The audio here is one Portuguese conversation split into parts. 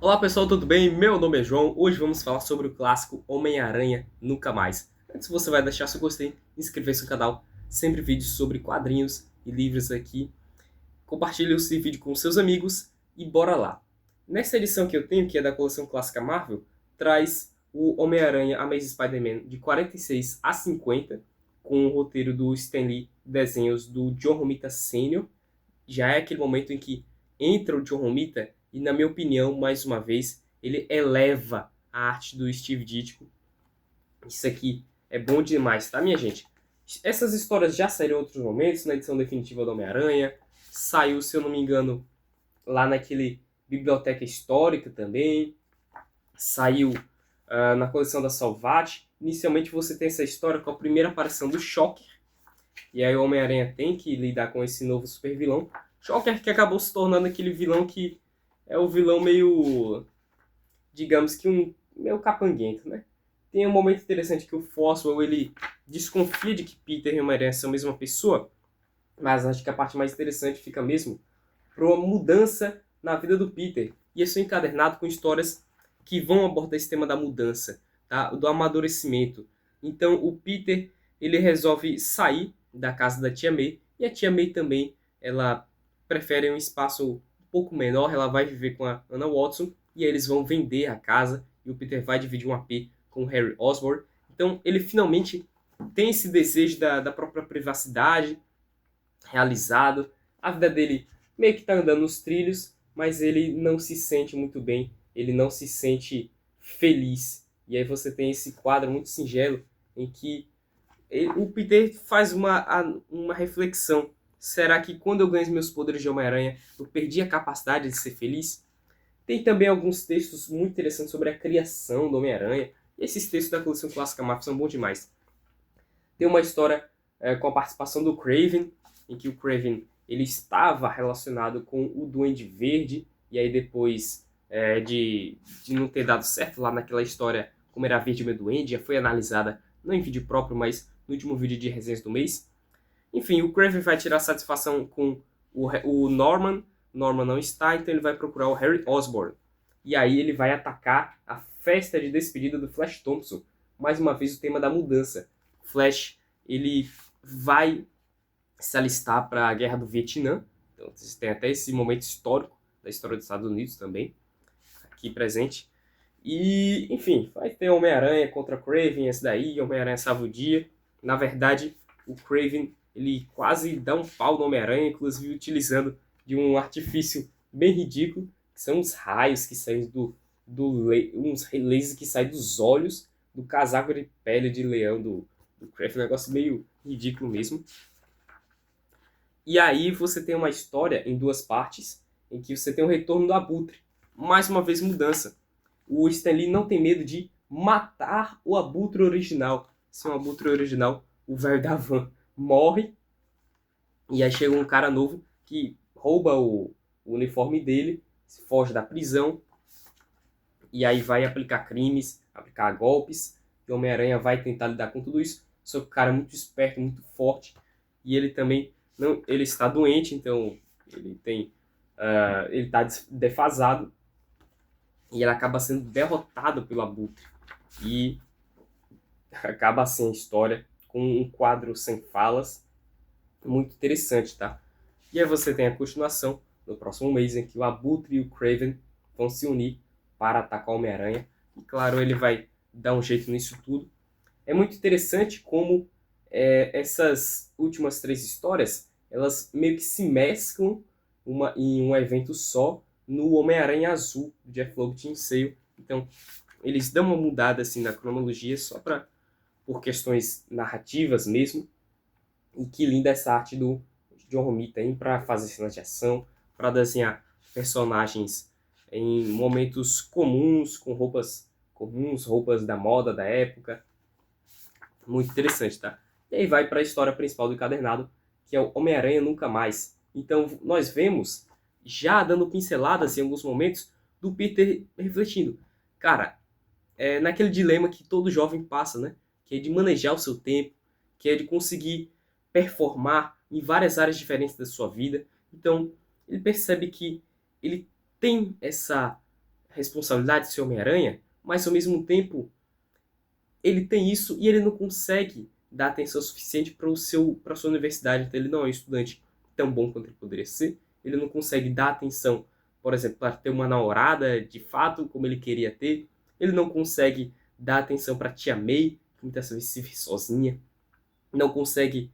Olá pessoal, tudo bem? Meu nome é João. Hoje vamos falar sobre o clássico Homem-Aranha Nunca Mais. Antes você vai deixar seu gostei, inscrever-se no canal, sempre vídeos sobre quadrinhos e livros aqui. Compartilhe esse vídeo com seus amigos e bora lá. Nessa edição que eu tenho, que é da coleção clássica Marvel, traz o Homem-Aranha Amazing Spider-Man de 46 a 50, com o roteiro do Stan Lee, desenhos do John Romita Sr. Já é aquele momento em que entra o John Romita e, na minha opinião, mais uma vez, ele eleva a arte do Steve Ditko. Isso aqui é bom demais, tá, minha gente? Essas histórias já saíram em outros momentos, na edição definitiva do Homem-Aranha. Saiu, se eu não me engano, lá naquele Biblioteca Histórica também. Saiu na coleção da Salvati. Inicialmente você tem essa história com a primeira aparição do Shocker. E aí o Homem-Aranha tem que lidar com esse novo super vilão. Shocker que acabou se tornando aquele vilão que é o vilão meio, digamos que meio capanguento, né? Tem um momento interessante que o Foswell, ele desconfia de que Peter e o Homem-Aranha são a mesma pessoa, mas acho que a parte mais interessante fica mesmo para uma mudança na vida do Peter. E isso é encadernado com histórias que vão abordar esse tema da mudança, tá? Do amadurecimento. Então o Peter, ele resolve sair da casa da tia May, e a tia May também, ela prefere um espaço um pouco menor, ela vai viver com a Anna Watson, e aí eles vão vender a casa, e o Peter vai dividir um AP com o Harry Osborn. Então ele finalmente tem esse desejo da própria privacidade realizado. A vida dele meio que está andando nos trilhos, mas ele não se sente muito bem, ele não se sente feliz. E aí você tem esse quadro muito singelo em que o Peter faz uma reflexão. Será que quando eu ganhei meus poderes de Homem-Aranha, eu perdi a capacidade de ser feliz? Tem também alguns textos muito interessantes sobre a criação do Homem-Aranha. E esses textos da coleção clássica Marvel são bons demais. Tem uma história com a participação do Kraven, em que o Kraven ele estava relacionado com o Duende Verde, e aí depois de não ter dado certo lá naquela história, como era Verde meu Duende, já foi analisada, não em vídeo próprio, mas no último vídeo de resenhas do mês. Enfim, o Kraven vai tirar satisfação com o Norman. Norman não está, então ele vai procurar o Harry Osborn. E aí ele vai atacar a festa de despedida do Flash Thompson. Mais uma vez o tema da mudança. Flash, ele vai se alistar para a Guerra do Vietnã. Então vocês têm até esse momento histórico da história dos Estados Unidos também, aqui presente. E, enfim, vai ter Homem-Aranha contra Kraven, esse daí, Homem-Aranha salva o dia. Na verdade, o Kraven, ele quase dá um pau no Homem-Aranha, inclusive utilizando de um artifício bem ridículo, que são os raios que saem uns lasers que saem dos olhos do casaco de pele de leão do Kraven, um negócio meio ridículo mesmo. E aí você tem uma história em duas partes, em que você tem o retorno do Abutre. Mais uma vez mudança. O Stan Lee não tem medo de matar o Abutre original. Se o Abutre original, o velho da van, morre, e aí chega um cara novo que rouba o uniforme dele, foge da prisão, e aí vai aplicar crimes, aplicar golpes, e o Homem-Aranha vai tentar lidar com tudo isso, só que o cara é muito esperto, muito forte, e ele também não, ele está doente, então ele está defasado, e ele acaba sendo derrotado pelo Abutre. E acaba assim a história com um quadro sem falas, muito interessante, tá? E aí você tem a continuação no próximo mês, em que o Abutre e o Kraven vão se unir para atacar o Homem-Aranha. E claro, ele vai dar um jeito nisso tudo. É muito interessante como essas últimas três histórias, elas meio que se mesclam em um evento só no Homem-Aranha Azul, do Jeff Loeb Team Sale. Então, eles dão uma mudada assim na cronologia só por questões narrativas mesmo. E que linda essa arte do John Romita para fazer cenas de ação, para desenhar personagens em momentos comuns, com roupas comuns, roupas da moda da época. Muito interessante, tá? E aí vai para a história principal do encadernado, que é o Homem-Aranha Nunca Mais. Então nós vemos, já dando pinceladas em alguns momentos, do Peter refletindo. Cara, naquele dilema que todo jovem passa, né? Que é de manejar o seu tempo, que é de conseguir performar em várias áreas diferentes da sua vida. Então, ele percebe que ele tem essa responsabilidade de ser Homem-Aranha, mas ao mesmo tempo ele tem isso e ele não consegue dar atenção suficiente para a sua universidade. Então ele não é um estudante tão bom quanto ele poderia ser. Ele não consegue dar atenção, por exemplo, para ter uma namorada de fato como ele queria ter. Ele não consegue dar atenção para tia May, que muitas vezes se vê sozinha. Não consegue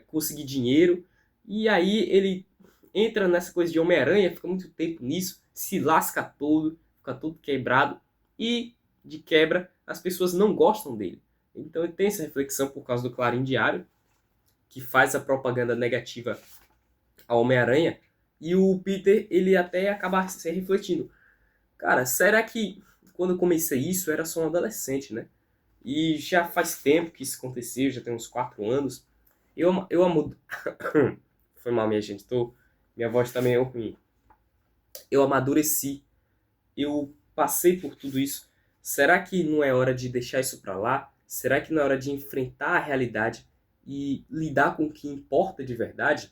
conseguir dinheiro. E aí ele entra nessa coisa de Homem-Aranha, fica muito tempo nisso, se lasca todo, fica todo quebrado. E, de quebra, as pessoas não gostam dele. Então ele tem essa reflexão por causa do Clarim Diário, que faz a propaganda negativa ao Homem-Aranha. E o Peter, ele até acaba se refletindo. Cara, será que quando eu comecei isso, eu era só um adolescente, né? E já faz tempo que isso aconteceu, já tem uns 4 anos. Eu amo... Foi mal, minha gente. Minha voz tá meio ruim. Eu amadureci. Eu passei por tudo isso. Será que não é hora de deixar isso pra lá? Será que não é hora de enfrentar a realidade e lidar com o que importa de verdade?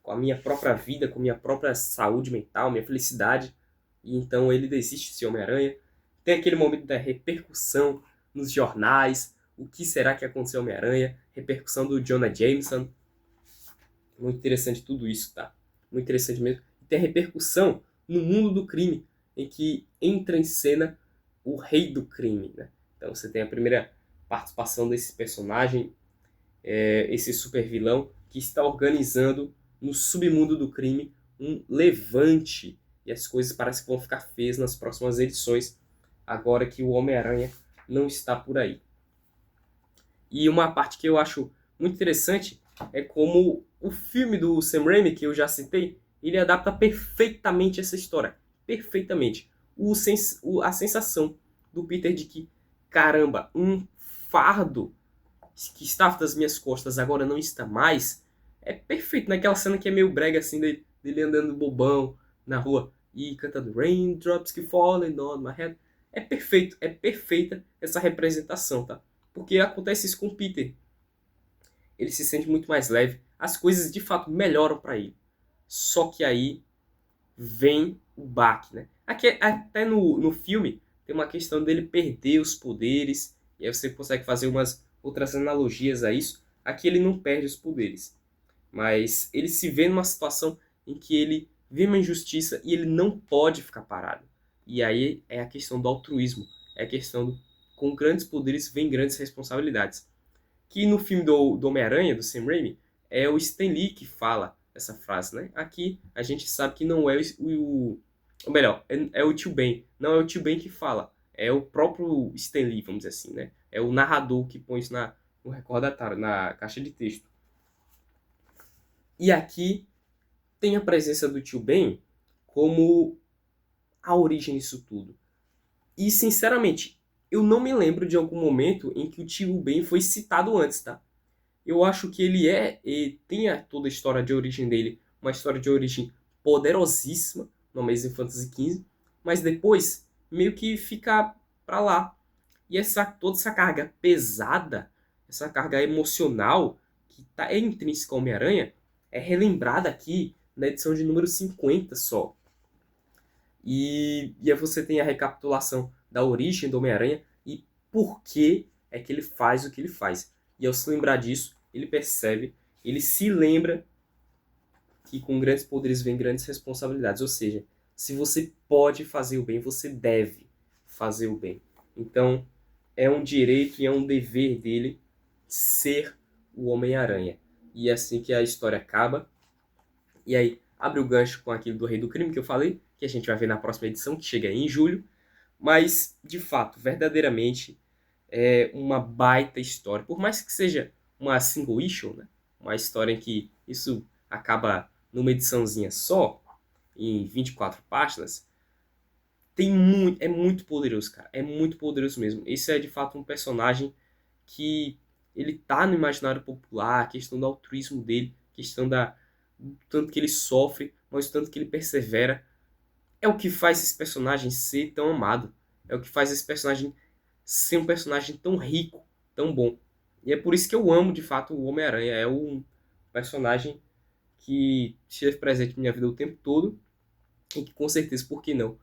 Com a minha própria vida, com a minha própria saúde mental, minha felicidade. E então ele desiste de ser Homem-Aranha. Tem aquele momento da repercussão nos jornais. O que será que aconteceu ao Homem-Aranha? Repercussão do Jonah Jameson. Muito interessante tudo isso, tá? Muito interessante mesmo. E tem a repercussão no mundo do crime, em que entra em cena o rei do crime, né? Então você tem a primeira participação desse personagem, esse super vilão, que está organizando no submundo do crime um levante. E as coisas parecem que vão ficar feias nas próximas edições, agora que o Homem-Aranha não está por aí. E uma parte que eu acho muito interessante é como o filme do Sam Raimi, que eu já citei, ele adapta perfeitamente essa história. Perfeitamente. A sensação do Peter de que, caramba, um fardo que estava das minhas costas agora não está mais, é perfeito. Naquela cena que é meio brega, assim, dele andando bobão na rua e cantando Raindrops Keep Falling on My Head. É perfeito, é perfeita essa representação, tá? Porque acontece isso com o Peter. Ele se sente muito mais leve, as coisas de fato melhoram para ele. Só que aí vem o baque, né? Aqui, até no filme tem uma questão dele perder os poderes, e aí você consegue fazer umas outras analogias a isso. Aqui ele não perde os poderes, mas ele se vê numa situação em que ele vê uma injustiça e ele não pode ficar parado. E aí é a questão do altruísmo, é a questão do com grandes poderes vem grandes responsabilidades. Que no filme do Homem-Aranha, do Sam Raimi, é o Stan Lee que fala essa frase, né? Aqui a gente sabe que não é ou melhor, é o Tio Ben. Não é o Tio Ben que fala, é o próprio Stan Lee, vamos dizer assim, né? É o narrador que põe isso no recordatório, na caixa de texto. E aqui tem a presença do Tio Ben como a origem disso tudo. E, sinceramente, eu não me lembro de algum momento em que o Tio Ben foi citado antes, tá? Eu acho que e tem toda a história de origem dele, uma história de origem poderosíssima no Amazing Fantasy XV, mas depois meio que fica pra lá. E toda essa carga pesada, essa carga emocional que é intrínseca ao Homem-Aranha, é relembrada aqui na edição de número 50 só. E aí você tem a recapitulação da origem do Homem-Aranha e por que é que ele faz o que ele faz. E ao se lembrar disso, ele percebe, ele se lembra que com grandes poderes vem grandes responsabilidades. Ou seja, se você pode fazer o bem, você deve fazer o bem. Então, é um direito e é um dever dele ser o Homem-Aranha. E é assim que a história acaba. E aí, abre o gancho com aquilo do Rei do Crime que eu falei, que a gente vai ver na próxima edição, que chega em julho. Mas, de fato, verdadeiramente, é uma baita história. Por mais que seja uma single issue, né? Uma história em que isso acaba numa ediçãozinha só, em 24 páginas, é muito poderoso, cara. É muito poderoso mesmo. Esse é, de fato, um personagem que ele tá no imaginário popular, a questão do altruísmo dele, a questão do tanto que ele sofre, mas o tanto que ele persevera. É o que faz esse personagem ser tão amado. É o que faz esse personagem ser um personagem tão rico, tão bom. E é por isso que eu amo, de fato, o Homem-Aranha. É um personagem que esteve presente na minha vida o tempo todo e que, com certeza, por que não,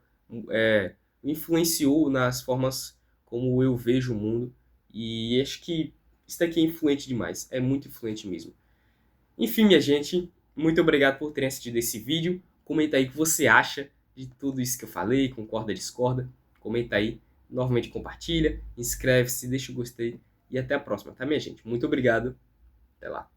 influenciou nas formas como eu vejo o mundo. E acho que isso daqui é influente demais. É muito influente mesmo. Enfim, minha gente, muito obrigado por terem assistido esse vídeo. Comenta aí o que você acha de tudo isso que eu falei, concorda, discorda. Comenta aí, novamente compartilha, inscreve-se, deixa o gostei e até a próxima, tá, minha gente? Muito obrigado, até lá.